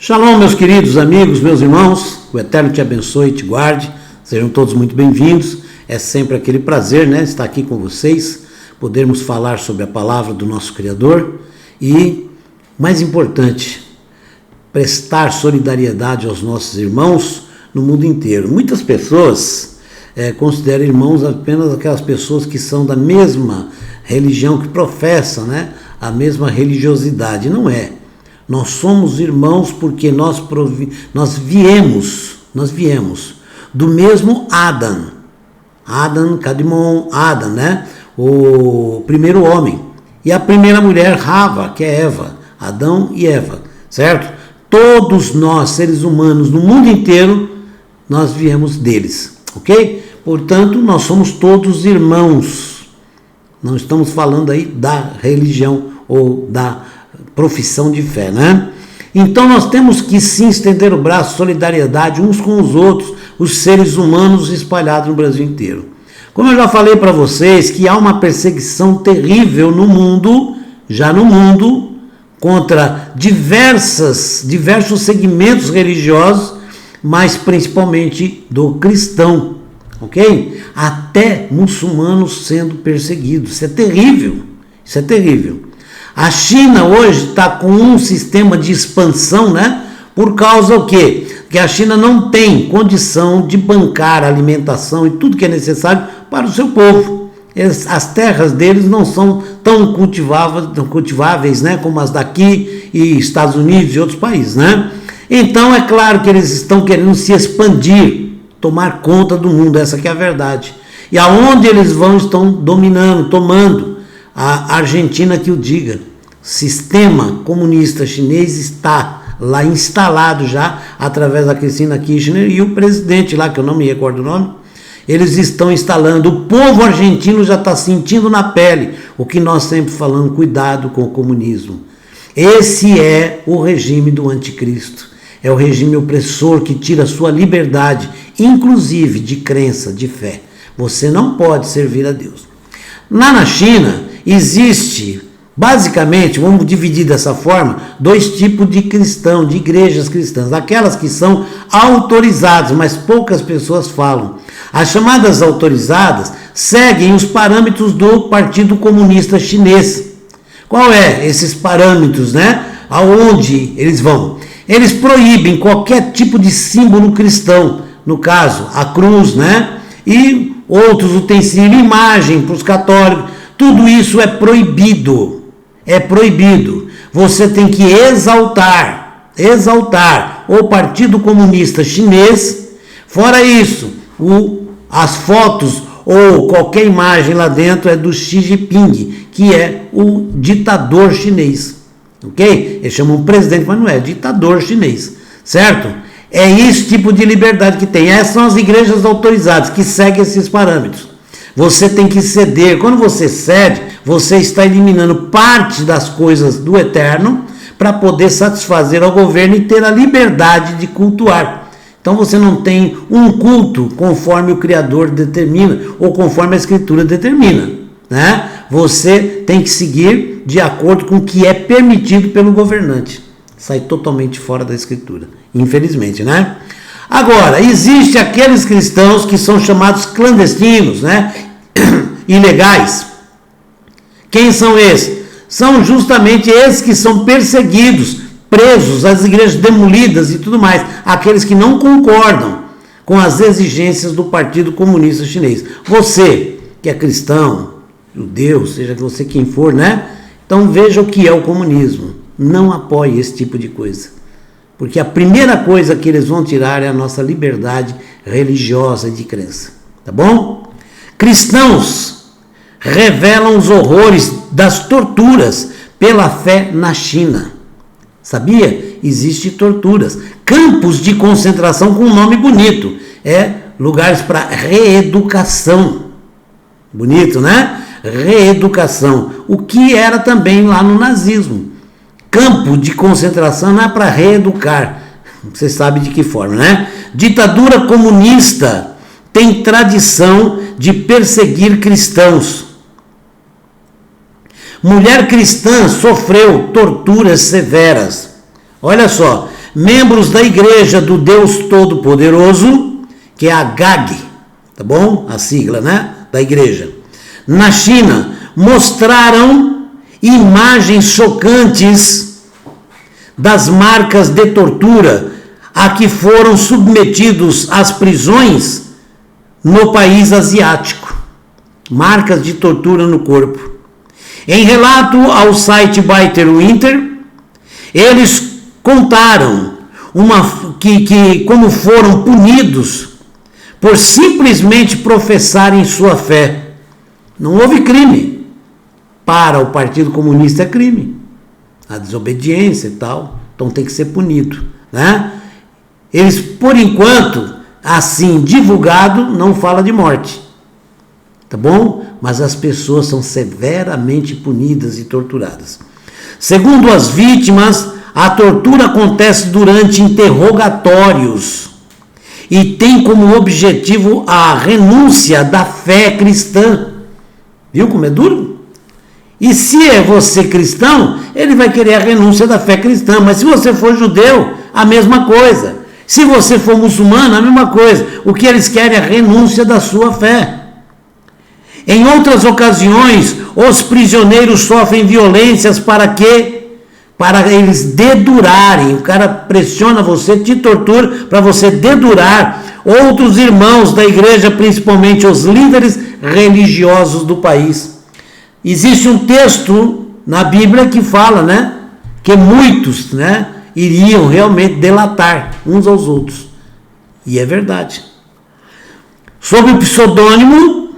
Shalom, meus queridos amigos, meus irmãos, o Eterno te abençoe e te guarde, sejam todos muito bem-vindos, é sempre aquele prazer, estar aqui com vocês, podermos falar sobre a palavra do nosso Criador e, mais importante, prestar solidariedade aos nossos irmãos no mundo inteiro. Muitas pessoas consideram irmãos apenas aquelas pessoas que são da mesma religião, que professam, a mesma religiosidade, não é. Nós somos irmãos porque nós viemos do mesmo Adão, Kadmon, Adão, o primeiro homem, e a primeira mulher, Rava, que é Eva, Adão e Eva, certo? Todos nós, seres humanos, no mundo inteiro, nós viemos deles, ok? Portanto, nós somos todos irmãos, não estamos falando aí da religião ou da profissão de fé, Então nós temos que sim estender o braço, solidariedade uns com os outros, os seres humanos espalhados no Brasil inteiro. Como eu já falei para vocês que há uma perseguição terrível no mundo, contra diversos segmentos religiosos, mas principalmente do cristão, ok? Até muçulmanos sendo perseguidos, isso é terrível. A China hoje está com um sistema de expansão, por causa do quê? Que a China não tem condição de bancar a alimentação e tudo que é necessário para o seu povo. As terras deles não são tão cultiváveis, como as daqui e Estados Unidos e outros países, Então é claro que eles estão querendo se expandir, tomar conta do mundo, essa que é a verdade. E aonde eles vão estão dominando, tomando. A Argentina que o diga, o sistema comunista chinês está lá instalado já, através da Cristina Kirchner e o presidente lá, que eu não me recordo o nome, eles estão instalando, o povo argentino já está sentindo na pele o que nós sempre falamos, cuidado com o comunismo. Esse é o regime do anticristo, é o regime opressor que tira a sua liberdade, inclusive de crença, de fé. Você não pode servir a Deus. Na China, existe, basicamente, vamos dividir dessa forma, dois tipos de cristãos, de igrejas cristãs. Aquelas que são autorizadas, mas poucas pessoas falam. As chamadas autorizadas seguem os parâmetros do Partido Comunista Chinês. Qual é esses parâmetros, Aonde eles vão? Eles proíbem qualquer tipo de símbolo cristão, no caso, a cruz, E outros utensílios, imagem para os católicos. Tudo isso é proibido, Você tem que exaltar o Partido Comunista Chinês. Fora isso, as fotos ou qualquer imagem lá dentro é do Xi Jinping, que é o ditador chinês, ok? Eles chamam presidente, mas não é, ditador chinês, certo? É esse tipo de liberdade que tem. Essas são as igrejas autorizadas, que seguem esses parâmetros. Você tem que ceder. Quando você cede, você está eliminando parte das coisas do eterno para poder satisfazer ao governo e ter a liberdade de cultuar. Então você não tem um culto conforme o Criador determina ou conforme a Escritura determina, Você tem que seguir de acordo com o que é permitido pelo governante. Sai totalmente fora da Escritura, infelizmente, Agora, existem aqueles cristãos que são chamados clandestinos, ilegais. Quem são esses? São justamente esses que são perseguidos, presos, as igrejas demolidas e tudo mais. Aqueles que não concordam com as exigências do Partido Comunista Chinês. Você, que é cristão, judeu, seja você quem for, Então veja o que é o comunismo. Não apoie esse tipo de coisa. Porque a primeira coisa que eles vão tirar é a nossa liberdade religiosa e de crença. Tá bom? Cristãos revelam os horrores das torturas pela fé na China. Sabia? Existem torturas. Campos de concentração com um nome bonito. Lugares para reeducação. Bonito, Reeducação. O que era também lá no nazismo. Campo de concentração não é para reeducar. Você sabe de que forma, Ditadura comunista tem tradição de perseguir cristãos. Mulher cristã sofreu torturas severas. Olha só, membros da igreja do Deus Todo-Poderoso, que é a GAG, tá bom? A sigla, né? Da igreja. Na China, mostraram imagens chocantes das marcas de tortura a que foram submetidos as prisões no país asiático. Marcas de tortura no corpo. Em relato ao site Biter Winter, eles contaram como foram punidos por simplesmente professarem sua fé. Não houve crime. Para o Partido Comunista é crime. A desobediência e tal. Então tem que ser punido, né? Eles, por enquanto, assim divulgado, não fala de morte. Tá bom? Mas as pessoas são severamente punidas e torturadas. Segundo as vítimas, a tortura acontece durante interrogatórios e tem como objetivo a renúncia da fé cristã. Viu como é duro? E se é você cristão, ele vai querer a renúncia da fé cristã. Mas se você for judeu, a mesma coisa. Se você for muçulmano, a mesma coisa. O que eles querem é a renúncia da sua fé. Em outras ocasiões, os prisioneiros sofrem violências para eles dedurarem. O cara pressiona você, te tortura para você dedurar outros irmãos da igreja, principalmente os líderes religiosos do país. Existe um texto na Bíblia que fala, né, que muitos, né, iriam realmente delatar uns aos outros. E é verdade. Sob o pseudônimo,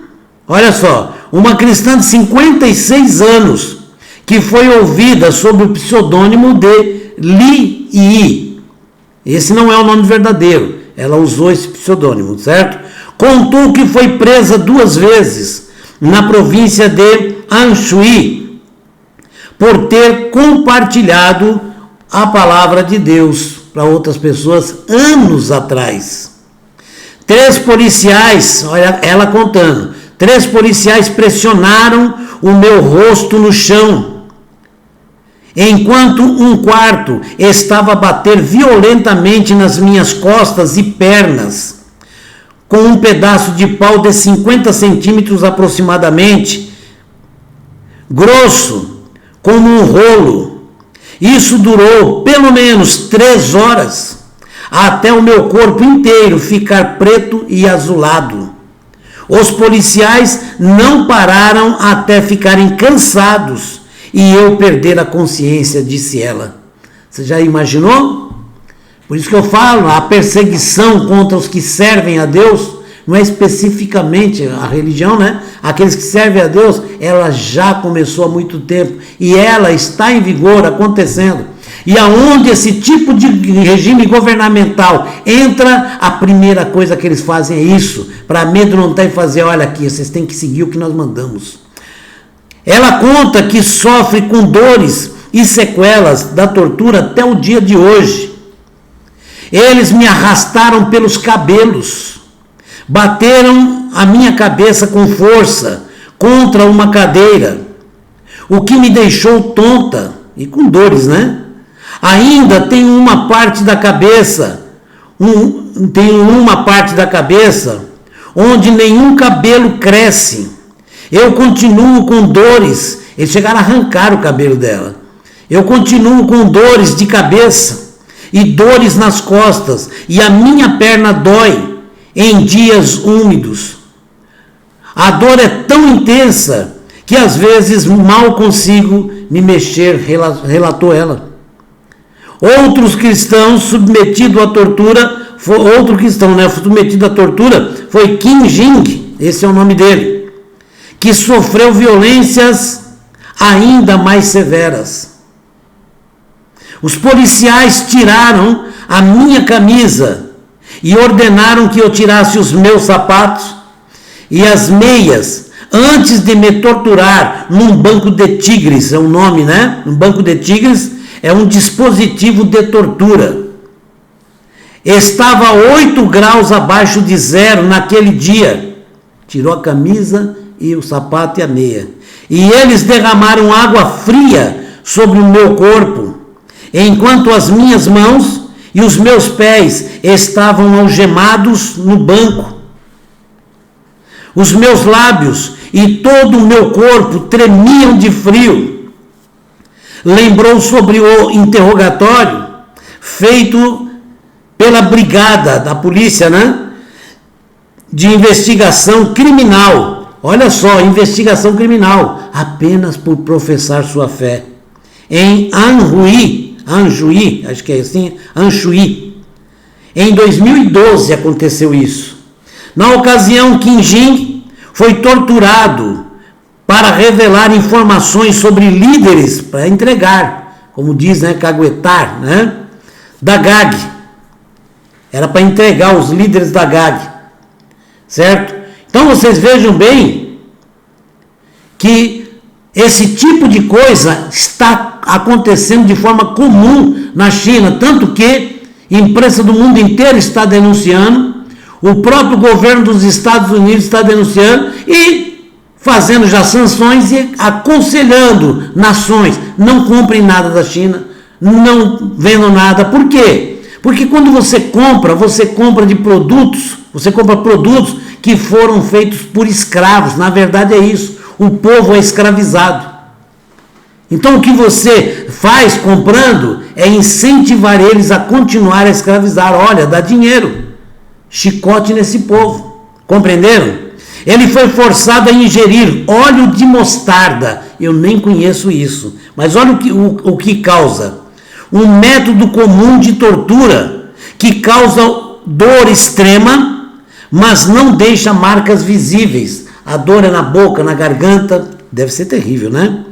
olha só, uma cristã de 56 anos que foi ouvida sob o pseudônimo de Li Yi. Esse não é o nome verdadeiro, ela usou esse pseudônimo, certo? Contou que foi presa 2 vezes na província de Anshui por ter compartilhado a palavra de Deus para outras pessoas anos atrás. 3 policiais, olha ela contando, 3 policiais pressionaram o meu rosto no chão, enquanto um quarto estava a bater violentamente nas minhas costas e pernas, com um pedaço de pau de 50 centímetros aproximadamente, grosso, como um rolo. Isso durou pelo menos 3 horas, até o meu corpo inteiro ficar preto e azulado. Os policiais não pararam até ficarem cansados e eu perder a consciência, disse ela. Você já imaginou? Por isso que eu falo, a perseguição contra os que servem a Deus, não é especificamente a religião, né? Aqueles que servem a Deus, ela já começou há muito tempo e ela está em vigor, acontecendo. E aonde esse tipo de regime governamental entra, a primeira coisa que eles fazem é isso, para amedrontar e fazer, olha aqui, vocês têm que seguir o que nós mandamos. Ela conta que sofre com dores e sequelas da tortura até o dia de hoje. Eles me arrastaram pelos cabelos, bateram a minha cabeça com força contra uma cadeira, o que me deixou tonta e com dores, né? Ainda tenho uma parte da cabeça, onde nenhum cabelo cresce. Eu continuo com dores. Eles chegaram a arrancar o cabelo dela. Eu continuo com dores de cabeça e dores nas costas, e a minha perna dói em dias úmidos. A dor é tão intensa que às vezes mal consigo me mexer, relatou ela. Outros cristãos submetidos à tortura, submetido à tortura foi Kim Jing, esse é o nome dele, que sofreu violências ainda mais severas. Os policiais tiraram a minha camisa e ordenaram que eu tirasse os meus sapatos e as meias antes de me torturar num banco de tigres, é o nome, né? Um banco de tigres é um dispositivo de tortura. Estava 8 graus abaixo de zero naquele dia. Tirou a camisa e o sapato e a meia. E eles derramaram água fria sobre o meu corpo, enquanto as minhas mãos e os meus pés estavam algemados no banco. Os meus lábios e todo o meu corpo tremiam de frio. Lembrou sobre o interrogatório feito pela brigada da polícia, né? De investigação criminal. Olha só, investigação criminal, apenas por professar sua fé. Em Anjuí, acho que é assim, Anjuí. Em 2012 aconteceu isso. Na ocasião, Kim Jin foi torturado para revelar informações sobre líderes, para entregar, como diz, né, caguetar, né, da GAG. Era para entregar os líderes da GAG, certo? Então vocês vejam bem que esse tipo de coisa está acontecendo de forma comum na China, tanto que a imprensa do mundo inteiro está denunciando, o próprio governo dos Estados Unidos está denunciando e fazendo já sanções e aconselhando nações, não comprem nada da China, não vendam nada. Por quê? Porque quando você compra de produtos, você compra produtos que foram feitos por escravos, na verdade é isso, o povo é escravizado. Então o que você faz comprando é incentivar eles a continuar a escravizar. Olha, dá dinheiro, chicote nesse povo, compreenderam? Ele foi forçado a ingerir óleo de mostarda, eu nem conheço isso, mas olha o que causa. Um método comum de tortura que causa dor extrema, mas não deixa marcas visíveis. A dor é na boca, na garganta, deve ser terrível, né?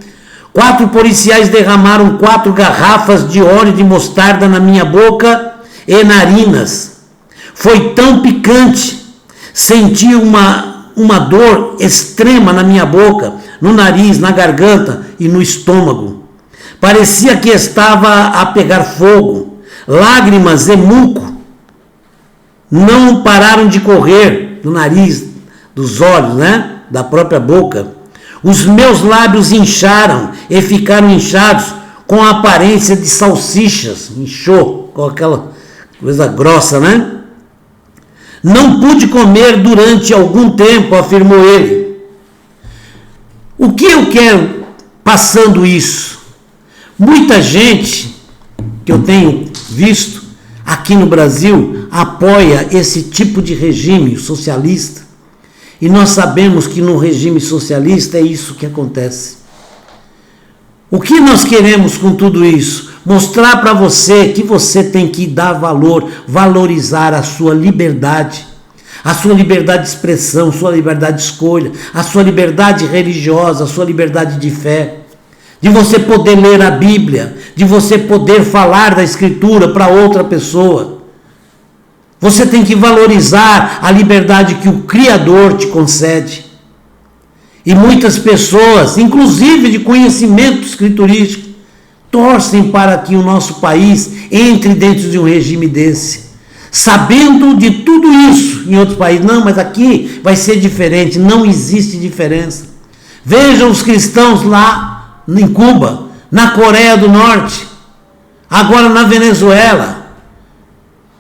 4 policiais derramaram 4 garrafas de óleo de mostarda na minha boca e narinas. Foi tão picante, senti uma dor extrema na minha boca, no nariz, na garganta e no estômago. Parecia que estava a pegar fogo. Lágrimas e muco não pararam de correr do nariz, dos olhos, né? Da própria boca. Os meus lábios incharam e ficaram inchados com a aparência de salsichas. Inchou, com aquela coisa grossa, né? Não pude comer durante algum tempo, afirmou ele. O que eu quero passando isso? Muita gente que eu tenho visto aqui no Brasil apoia esse tipo de regime socialista. E nós sabemos que no regime socialista é isso que acontece. O que nós queremos com tudo isso? Mostrar para você que você tem que dar valor, valorizar a sua liberdade de expressão, sua liberdade de escolha, a sua liberdade religiosa, a sua liberdade de fé, de você poder ler a Bíblia, de você poder falar da Escritura para outra pessoa. Você tem que valorizar a liberdade que o Criador te concede. E muitas pessoas, inclusive de conhecimento escriturístico, torcem para que o nosso país entre dentro de um regime desse. Sabendo de tudo isso em outros países. Não, mas aqui vai ser diferente. Não existe diferença. Vejam os cristãos lá em Cuba, na Coreia do Norte, agora na Venezuela,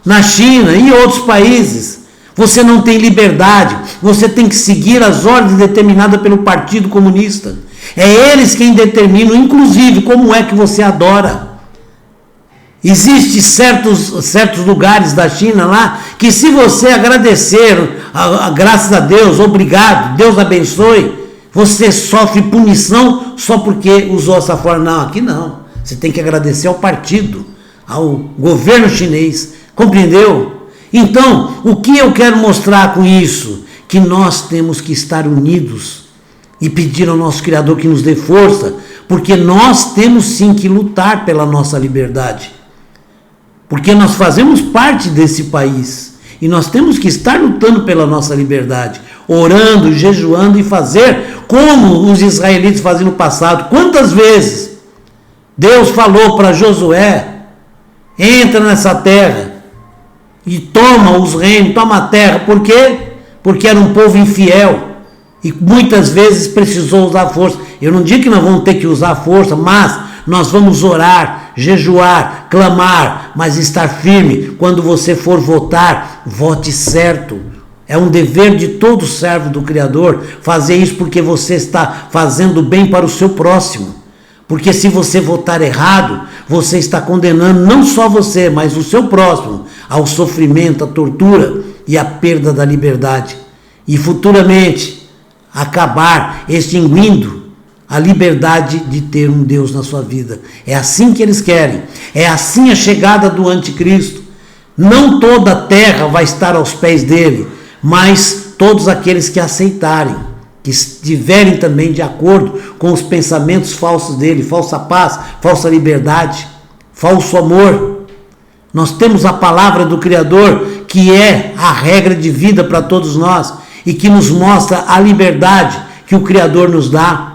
na China e em outros países. Você não tem liberdade, você tem que seguir as ordens determinadas pelo Partido Comunista. É eles quem determinam, inclusive, como é que você adora. Existem certos lugares da China lá, que se você agradecer, graças a Deus, obrigado, Deus abençoe, você sofre punição só porque usou essa forma. Não, aqui não. Você tem que agradecer ao partido, ao governo chinês. Compreendeu? Então, o que eu quero mostrar com isso? Que nós temos que estar unidos e pedir ao nosso Criador que nos dê força, porque nós temos sim que lutar pela nossa liberdade. Porque nós fazemos parte desse país e nós temos que estar lutando pela nossa liberdade, orando, jejuando e fazer como os israelitas faziam no passado. Quantas vezes Deus falou para Josué: entra nessa terra e toma os reinos, toma a terra. Por quê? Porque era um povo infiel e muitas vezes precisou usar força. Eu não digo que nós vamos ter que usar força, mas nós vamos orar, jejuar, clamar, mas estar firme. Quando você for votar, vote certo. É um dever de todo servo do Criador fazer isso, porque você está fazendo bem para o seu próximo. Porque se você votar errado, você está condenando não só você, mas o seu próximo ao sofrimento, à tortura e à perda da liberdade. E futuramente acabar extinguindo a liberdade de ter um Deus na sua vida. É assim que eles querem. É assim a chegada do anticristo. Não toda a terra vai estar aos pés dele, mas todos aqueles que aceitarem, que estiverem também de acordo com os pensamentos falsos dele, falsa paz, falsa liberdade, falso amor. Nós temos a palavra do Criador, que é a regra de vida para todos nós e que nos mostra a liberdade que o Criador nos dá,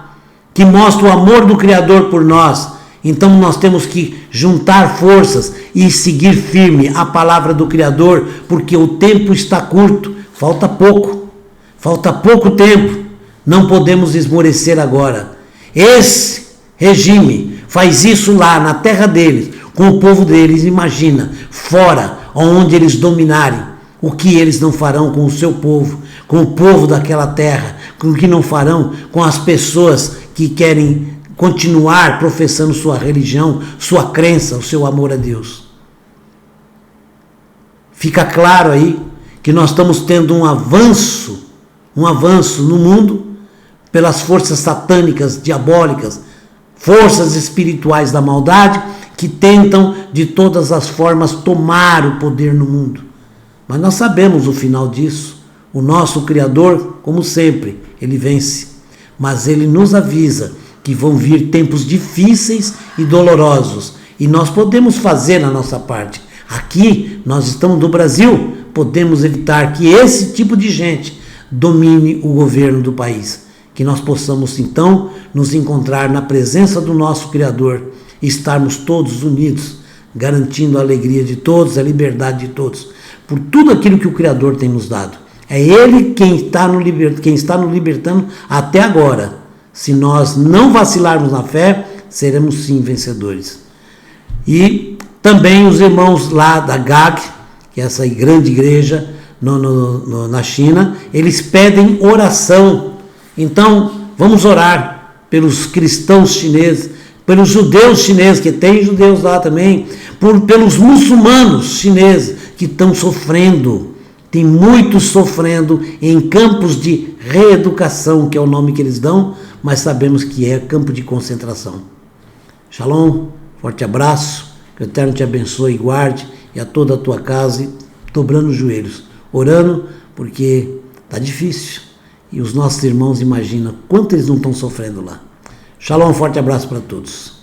que mostra o amor do Criador por nós. Então nós temos que juntar forças e seguir firme a palavra do Criador, porque o tempo está curto, falta pouco tempo, não podemos esmorecer agora. Esse regime faz isso lá na terra deles, com o povo deles, imagina, fora, onde eles dominarem, o que eles não farão com o seu povo, com o povo daquela terra, com o que não farão com as pessoas que querem continuar professando sua religião, sua crença, o seu amor a Deus. Fica claro aí que nós estamos tendo um avanço no mundo pelas forças satânicas, diabólicas, forças espirituais da maldade que tentam de todas as formas tomar o poder no mundo. Mas nós sabemos o final disso. O nosso Criador, como sempre, ele vence. Mas ele nos avisa que vão vir tempos difíceis e dolorosos. E nós podemos fazer a nossa parte. Aqui, nós estamos no Brasil, podemos evitar que esse tipo de gente domine o governo do país. Que nós possamos, então, nos encontrar na presença do nosso Criador e estarmos todos unidos, garantindo a alegria de todos, a liberdade de todos, por tudo aquilo que o Criador tem nos dado. É Ele quem está nos libertando até agora. Se nós não vacilarmos na fé, seremos sim vencedores. E também os irmãos lá da GAG, que é essa grande igreja na China, eles pedem oração. Então, vamos orar pelos cristãos chineses, pelos judeus chineses, que tem judeus lá também, pelos muçulmanos chineses que estão sofrendo. Tem muitos sofrendo em campos de reeducação, que é o nome que eles dão, mas sabemos que é campo de concentração. Shalom, forte abraço, que o Eterno te abençoe e guarde, e a toda a tua casa, dobrando os joelhos, orando, porque está difícil. E os nossos irmãos, imaginam quanto eles não estão sofrendo lá. Shalom, forte abraço para todos.